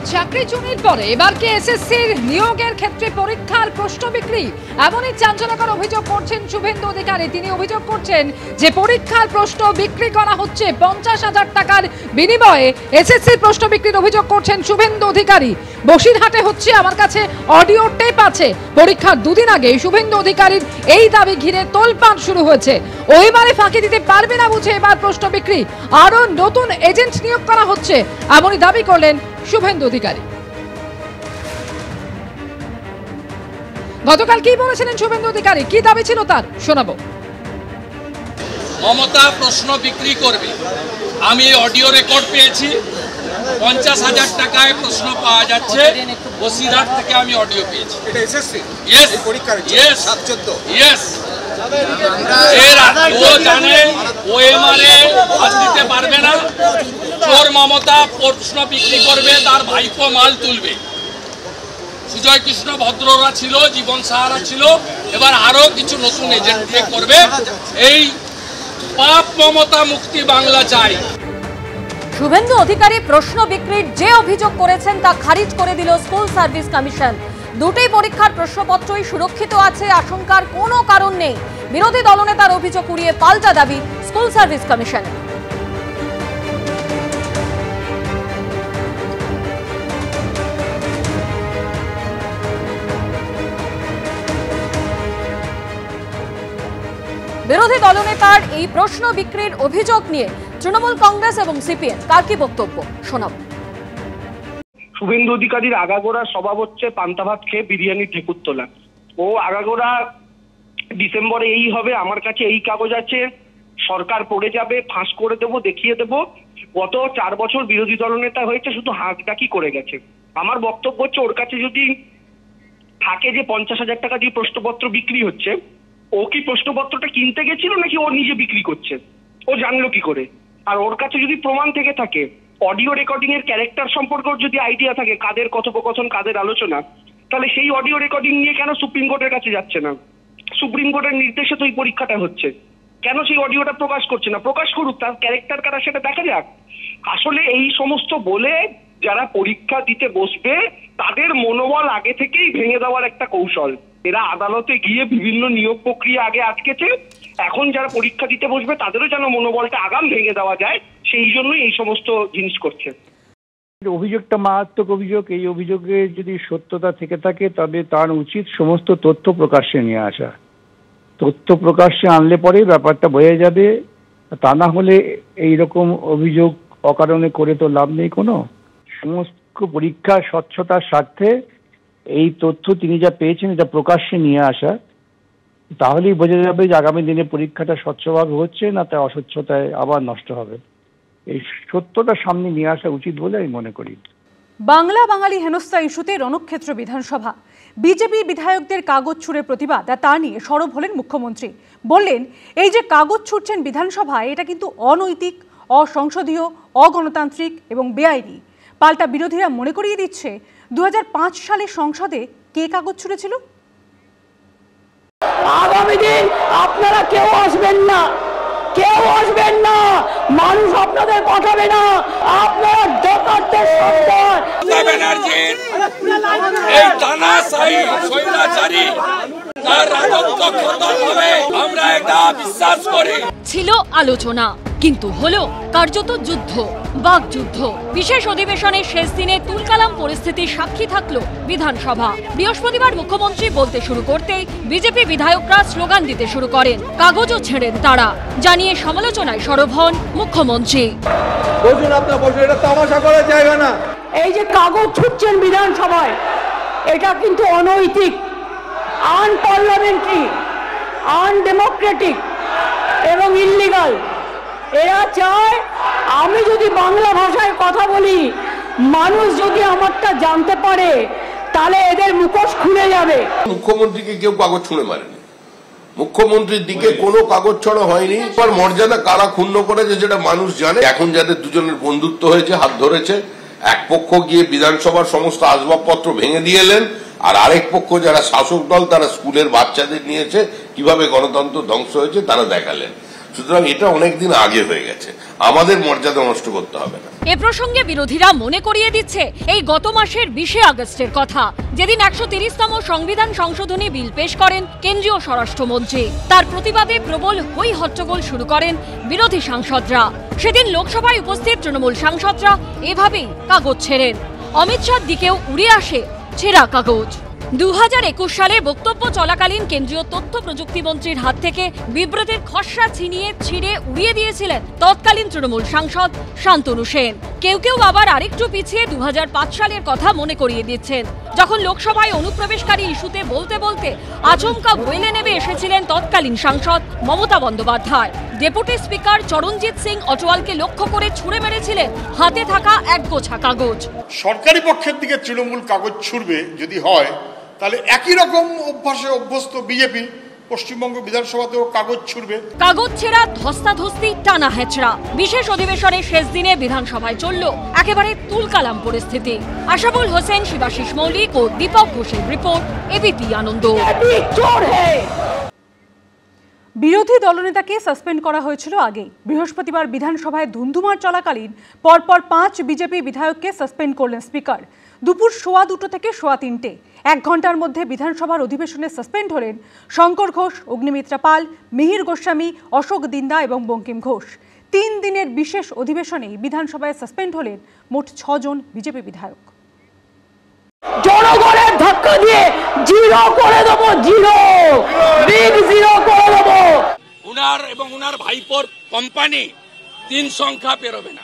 চাকরি চুরির পরে এবার কি এসএসসির নিয়োগের ক্ষেত্রে পরীক্ষার প্রশ্ন বিক্রি? এমনই চাঞ্চল্যকর অভিযোগ করছেন শুভেন্দু অধিকারী। তিনি অভিযোগ করছেন যে পরীক্ষার প্রশ্ন বিক্রি করা হচ্ছে 50,000 টাকার বিনিময়ে। এসএসসির প্রশ্ন বিক্রির অভিযোগ করছেন শুভেন্দু অধিকারী। বসিরহাটে হচ্ছে, আমার কাছে অডিও টেপ আছে। পরীক্ষার দুদিন আগে শুভেন্দু অধিকারীর এই দাবি ঘিরে তোলপাড় শুরু হয়েছে। ওইবারে ফাঁকি দিতে পারবে না বুঝে এবার প্রশ্ন বিক্রি, আরো নতুন এজেন্ট নিয়োগ করা হচ্ছে, এমনই দাবি করলেন শুভেন্দু অধিকারী। গতকাল কি বলেছিলেন শুভেন্দু অধিকারী, কি দাবি ছিল তার, শোনাবো। মমতা প্রশ্ন বিক্রি করবে, আমি অডিও রেকর্ড পেয়েছি। 50,000 টাকায় প্রশ্ন পাওয়া যাচ্ছে। বসিরহাট থেকে আমি অডিও পেয়েছি। এটা এসএসসি ইয়েস পরীক্ষার ইয়েস 7-14 ইয়েস। এর ও জানে ওএমআরএ হাত দিতে পারবে না। চোর মমতা প্রশ্ন বিক্রি করবে, তার ভাইপো মাল তুলবে। সুজয় কৃষ্ণ ভদ্ররা ছিল, জীবন সাহারা ছিল, এবার আরো কিছু নতুন এজেন্ট দিয়ে করবে। এই পাপ মমতা মুক্তি বাংলা চাই। শুভেন্দু অধিকারী প্রশ্ন বিক্রির যে অভিযোগ করেছেন তা খারিজ করে দিল স্কুল সার্ভিস কমিশন। দুটি পরীক্ষার প্রশ্নপত্রই সুরক্ষিত আছে, আশঙ্কার কোনো কারণ নেই। বিরোধী দলনেতার অভিযোগ উড়িয়ে পাল্টা দাবি স্কুল সার্ভিস কমিশনের। বিরোধী দলনেতার এই প্রশ্ন বিক্রির অভিযোগ নিয়ে তৃণমূল কংগ্রেস এবং সিপিএম কার কি বক্তব্য, শোনাব। শুভেন্দু অধিকারীর আগাগোড়া স্বভাব হচ্ছে পান্তা ভাত খেয়ে বিরিয়ানি ঠেকুর তোলা। ও আগাগোড়া ডিসেম্বরে এই হবে, আমার কাছে এই কাগজ আছে, সরকার পড়ে যাবে, ফাঁস করে দেবো, দেখিয়ে দেবো। গত 4 বছর বিরোধী দলনেতা হয়েছে, শুধু হাঁক ডাকি করে গেছে। আমার বক্তব্য হচ্ছে, ওর কাছে যদি থাকে যে 50,000 টাকা দিয়ে প্রশ্নপত্র বিক্রি হচ্ছে, ও কি প্রশ্নপত্রটা কিনতে গেছিল নাকি ও নিজে বিক্রি করছে? ও জানলো কি করে? আর ওর কাছে যদি প্রমাণ থেকে থাকে, অডিও রেকর্ডিং এর ক্যারেক্টার সম্পর্কেও যদি আইডিয়া থাকে, কাদের কথোপকথন, কাদের আলোচনা, তাহলে সেই অডিও রেকর্ডিং নিয়ে কেন সুপ্রিম কোর্টের কাছে যাচ্ছে না? সুপ্রিম কোর্টের নির্দেশে তো এই পরীক্ষাটা হচ্ছে, কেন সেই অডিওটা প্রকাশ করছে না? প্রকাশ করুক, তার ক্যারেক্টার কারা সেটা দেখা যাক। আসলে এই সমস্ত বলে যারা পরীক্ষা দিতে বসবে তাদের মনোবল আগে থেকেই ভেঙে দেওয়ার একটা কৌশল। এরা আদালতে গিয়ে বিভিন্ন নিয়োগ প্রক্রিয়া আগে আটকেছে, এখন যারা পরীক্ষা দিতে বসবে তাদেরও যেন মনোবলটা আগাম ভেঙে দেওয়া যায়, সেই জন্যই এই সমস্ত জিনিস করছে। অভিযোগটা মারাত্মক অভিযোগ। এই অভিযোগের যদি সত্যতা থেকে থাকে তবে তার উচিত সমস্ত তথ্য প্রকাশ্যে নিয়ে আসা। তথ্য প্রকাশ্যে আনলে পরেই ব্যাপারটা বোঝা যাবে, তা না হলে এইরকম অভিযোগ অকারণে করে তো লাভ নেই কোনো। সমস্ত পরীক্ষার স্বচ্ছতার স্বার্থে এই তথ্য তিনি যা পেয়েছেন এটা প্রকাশ্যে নিয়ে আসা, তাহলেই বোঝা যাবে যে আগামী দিনে পরীক্ষাটা স্বচ্ছভাবে হচ্ছে না তা অস্বচ্ছতায় আবার নষ্ট হবে। এই সত্যটা সামনে নিয়ে আসা উচিত বলে আমি মনে করি। বাংলা বাঙালি হেনস্থা ইস্যুতে রণক্ষেত্র বিধানসভা। বিজেপি বিধায়কদের কাগজ ছুঁড়ে প্রতিবাদ, আর তা নিয়ে সরব হলেন মুখ্যমন্ত্রী। বললেন, এই যে কাগজ ছুঁড়ছেন বিধানসভায়, এটা কিন্তু অনৈতিক, অসংসদীয়, অগণতান্ত্রিক এবং বেআইনি। পাল্টা বিরোধীরা মনে করিয়ে দিচ্ছে 2005 সালে সংসদে কে কাগজ ছুঁড়েছিল। আগামী দিন আপনারা কেউ আসবেন না, মানুষ আপনাদের পাঠাবে না, আপনারা ডকারদের সন্তান। ব্যানার্জির এই তানাশাহী স্বৈরাচারী তার রাজত্ব খতম হবে, আমরা এটা বিশ্বাস করি। ছিল আলোচনা, কিন্তু হলো কার্যত যুদ্ধ, বাকযুদ্ধ। বিশেষ অধিবেশনের শেষ দিনে তুলকালাম পরিস্থিতির সাক্ষী থাকলো বিধানসভা। বৃহস্পতিবার মুখ্যমন্ত্রী বলতে শুরু করতেই বিজেপি বিধায়করা স্লোগান দিতে শুরু করেন, কাগজও ছেড়েন তারা। জানিয়ে সমালোচনায় সরব হন মুখ্যমন্ত্রী। এটা তামাশা করার জায়গা না। এই যে কাগজ ছুটছেন বিধানসভায়, এটা কিন্তু অনৈতিক, আনপার্লামেন্টারি, আনডেমোক্রেটিক এবং ইল্লিগাল। এরা চায় আমি যদি বাংলা ভাষায় কথা বলি, মানুষ যদি আমারটা জানতে পারে, তাহলে এদের মুখোশ খুলে যাবে। মুখ্যমন্ত্রীকে কেউ কাগজ ছুঁড়ে মারেনি, মুখ্যমন্ত্রীর দিকে কোনো কাগজ ছড়া হয়নি। মর্যাদা কারা ক্ষুণ্ণ করেছে যেটা মানুষ জানে। এখন যাদের দুজনের বন্ধুত্ব হয়েছে, হাত ধরেছে, এক পক্ষ গিয়ে বিধানসভার সমস্ত আসবাবপত্র ভেঙে দিয়ে এলেন, আর আরেক পক্ষ যারা শাসক দল তারা স্কুলের বাচ্চাদের নিয়েছে কিভাবে গণতন্ত্র ধ্বংস হয়েছে তারা দেখালেন। সুতরাং এটা অনেকদিন আগে হয়ে গেছে, আমাদের মর্যাদা নষ্ট করতে হবে না। এ প্রসঙ্গে বিরোধীরা মনে করিয়ে দিচ্ছে এই গত মাসের 20 আগস্টের কথা, যেদিন 130তম সংবিধান সংশোধনী বিল পেশ করেন কেন্দ্রীয় স্বরাষ্ট্রমন্ত্রী। তার প্রতিবাদে প্রবল হই হট্টগোল শুরু করেন বিরোধী সাংসদরা। সেদিন লোকসভায় উপস্থিত তৃণমূল সাংসদরা এভাবেই কাগজ ছেড়েন। অমিত শাহর দিকেও উড়ে আসে ছেঁড়া কাগজ। 2021 সালে বক্তব্য চলাকালীন কেন্দ্রীয় তথ্য প্রযুক্তি মন্ত্রীর হাত থেকে বিবৃতির খসড়া ছিঁড়ে উড়িয়ে দিয়েছিলেন তৎকালীন তৃণমূল সাংসদ শান্তনু সেন। কেউ কেউ আবার আরেকটু পিছিয়ে 2005 সালের কথা মনে করিয়ে দিচ্ছেন, যখন লোকসভায় অনুপ্রবেশকারী ইস্যুতে বলতে বলতে আচমকা বইলে নেমে এসেছিলেন তৎকালীন সাংসদ মমতা বন্দ্যোপাধ্যায়। ডেপুটি স্পিকার চরণজিৎ সিং অটোয়ালকে লক্ষ্য করে ছুঁড়ে মেরেছিলেন হাতে থাকা একগোছা কাগজ। সরকারি পক্ষের দিকে তৃণমূল কাগজ ছুড়বে যদি হয়, তাহলে একই রকম অভ্যাসে অভ্যস্ত বিজেপি পশ্চিমবঙ্গ বিধানসভাতেও কাগজ ছুড়বে। কাগজ ছেঁড়া, ধস্তাধস্তি, টানা হেঁচড়া। বিশেষ অধিবেশনের শেষ দিনে বিধানসভায় চলল একেবারে তুলকালাম পরিস্থিতি। আশাবুল হোসেন, শিবাশিস মৌলিক ও দীপক ঘোষের রিপোর্ট, এবিপি আনন্দ। বিরোধী দলনেতাকে সাসপেন্ড করা হয়েছিল আগে। বৃহস্পতিবার বিধানসভায় ধুন্ধুমার চলাকালীন পরপর 5 বিজেপি বিধায়ককে সাসপেন্ড করলেন স্পিকার। দুপুর 2:15 থেকে 3:15 1 ঘন্টার মধ্যে বিধানসভার অধিবেশনে সাসপেন্ড হলেন শঙ্কর ঘোষ, অগ্নিমিত্রা পাল, মিহির গোস্বামী, অশোক দিন্দা এবং বঙ্কিম ঘোষ। 3 দিনের বিশেষ অধিবেশনেই বিধানসভায় সাসপেন্ড হলেন মোট 6 জন বিজেপি বিধায়ক। জনগণের ধাক্কা দিয়ে জিরো করে দেবো, বিগ জিরো করে দেবো। উনার এবং উনার ভাইপোর কোম্পানি 3 সংখ্যা পেরোবে না।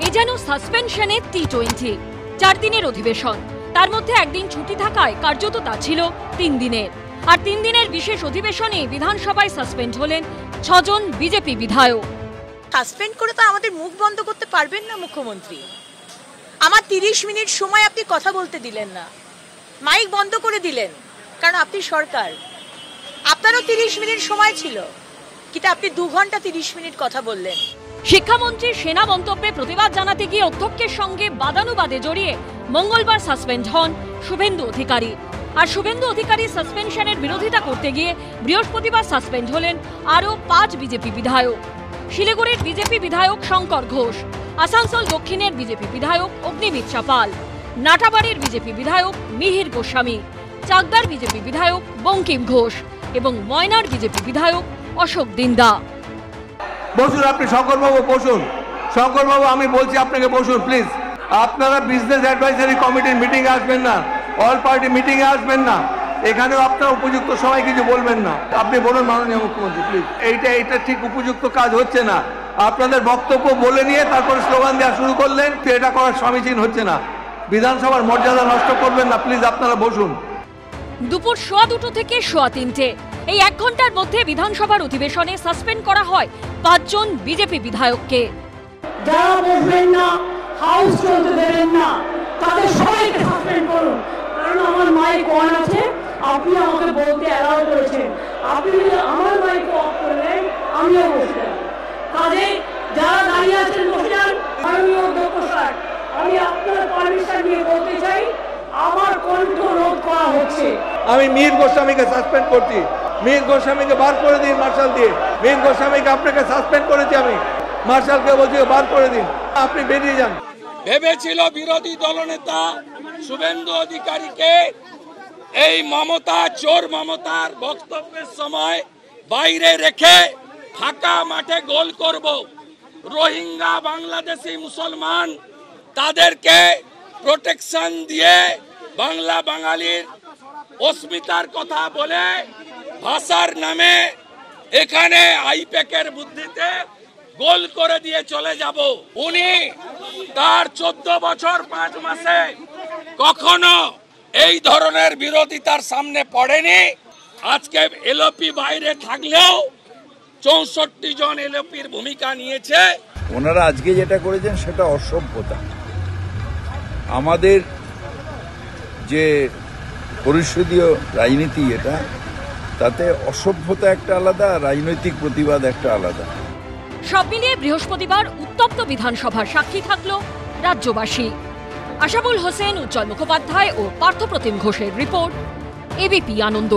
এ যেন সাসপেনশনে T20। 4 দিনের অধিবেশন, তার মধ্যে একদিন ছুটি থাকায় কার্যত তা ছিল 3 দিনের। আর 3 দিনের বিশেষ অধিবেশনে বিধানসভায় সাসপেন্ড হলেন 6 জন বিজেপি বিধায়ক। সাসপেন্ড করে তো আমাদের মুখ বন্ধ করতে পারবেন না মুখ্যমন্ত্রী। আমার 30 মিনিট সময় আপনি কথা বলতে দিলেন না, মাইক বন্ধ করে দিলেন, কারণ আপনি সরকার। আপনারও 30 মিনিট সময় ছিল, কিন্তু আপনি 2 ঘন্টা 30 মিনিট কথা বললেন। শিক্ষামন্ত্রীর সেনা মন্তব্যে প্রতিবাদ জানাতে গিয়ে অধ্যক্ষের সঙ্গে বাদানুবাদে জড়িয়ে মঙ্গলবার সাসপেন্ড হন শুভেন্দু অধিকারী। আর শুভেন্দু অধিকারী সাসপেনশনের বিরোধিতা করতে গিয়ে বৃহস্পতিবার সাসপেন্ড হলেন আরও 5 বিজেপি বিধায়ক। শিলিগুড়ির বিজেপি বিধায়ক শঙ্কর ঘোষ, আসানসোল দক্ষিণের বিজেপি বিধায়ক অগ্নিমিত্রা পাল, নাটাবাড়ির বিজেপি বিধায়ক মিহির গোস্বামী, চাকদার বিজেপি বিধায়ক বঙ্কিম ঘোষ এবং ময়নার বিজেপি বিধায়ক অশোক দিন্দা। বসুন আপনি, শঙ্করবাবু বসুন। শঙ্করবাবু আমি বলছি আপনাকে বসুন প্লিজ। আপনারা বিজনেস অ্যাডভাইজারি কমিটির মিটিংয়ে আসবেন না, অল পার্টি মিটিংয়ে আসবেন না, এখানেও আপনারা উপযুক্ত সময় কিছু বলবেন না। আপনি বলুন মাননীয় মুখ্যমন্ত্রী প্লিজ, এইটা ঠিক উপযুক্ত কাজ হচ্ছে না। আপনাদের বক্তব্য বলে নিয়ে তারপরে স্লোগান দেওয়া শুরু করলেন, এটা করার সমীচীন হচ্ছে না। বিধানসভার মর্যাদা নষ্ট করবেন না প্লিজ, আপনারা বসুন। দুপুর 2:15 থেকে 3:15 এই 1 ঘন্টার মধ্যে বিধানসভার অধিবেশনে সাসপেন্ড করা হয় 5 জন বিজেপি বিধায়ককে। যারা বসবেন না, হাউস চলতে দেবেন না, তাদের সবাইকে সাসপেন্ড করুন। কারণ আমার মাইক অন আছে, আপনি আমাকে বলতে অ্যালাউ করেছেন। আপনি যদি আমার মাইক অফ করলেন, আমিও বসলাম। কাজে যারা দাঁড়িয়ে আছেন বসে যান। মাননীয় অধ্যক্ষ স্যার, আমি আপনার পারমিশন নিয়ে বলতে চাই, আমার কণ্ঠ রোধ করা হচ্ছে। আমি মিহির গোস্বামীকে সাসপেন্ড করছি। মিহির গোস্বামীকে বার করে দিন মার্শাল দিয়ে। মিহির গোস্বামীকে আপনাকে সাসপেন্ড করেছি আমি, মার্শালকে বলছি বার করে দিন, আপনি বেরিয়ে যান। ভেবেছিল বিরোধী দলনেতা শুভেন্দু অধিকারীকে এই মমতা, চোর মমতার বক্তব্যের সময় বাইরে রেখে ফাঁকা মাঠে গোল করব। রোহিঙ্গা বাংলাদেশি মুসলমান তাদেরকে প্রোটেকশন দিয়ে বাংলা বাঙালির অস্মিতার কথা বলে ভাষার নামে এখানে আইপ্যাকের বুদ্ধিতে গোল করে দিয়ে চলে যাব। উনি তার 14 বছর 5 মাসে কখনো এই ধরনের বিরোধিতার সামনে পড়েনি। আজকে এলওপি বাইরে থাকলেও 64 জন এলওপির ভূমিকা নিয়েছে। ওনারা আজকে যেটা করেছেন সেটা অসভ্যতা। আমাদের যে পরিষদীয় রাজনীতি, এটা তাতে অসভ্যতা একটা আলাদা, রাজনৈতিক প্রতিবাদ একটা আলাদা। সব মিলিয়ে বৃহস্পতিবার উত্তপ্ত বিধানসভার সাক্ষী থাকল রাজ্যবাসী। আশাবুল হোসেন, উজ্জ্বল মুখোপাধ্যায় ও পার্থপ্রতিম ঘোষের রিপোর্ট, এবিপি আনন্দ।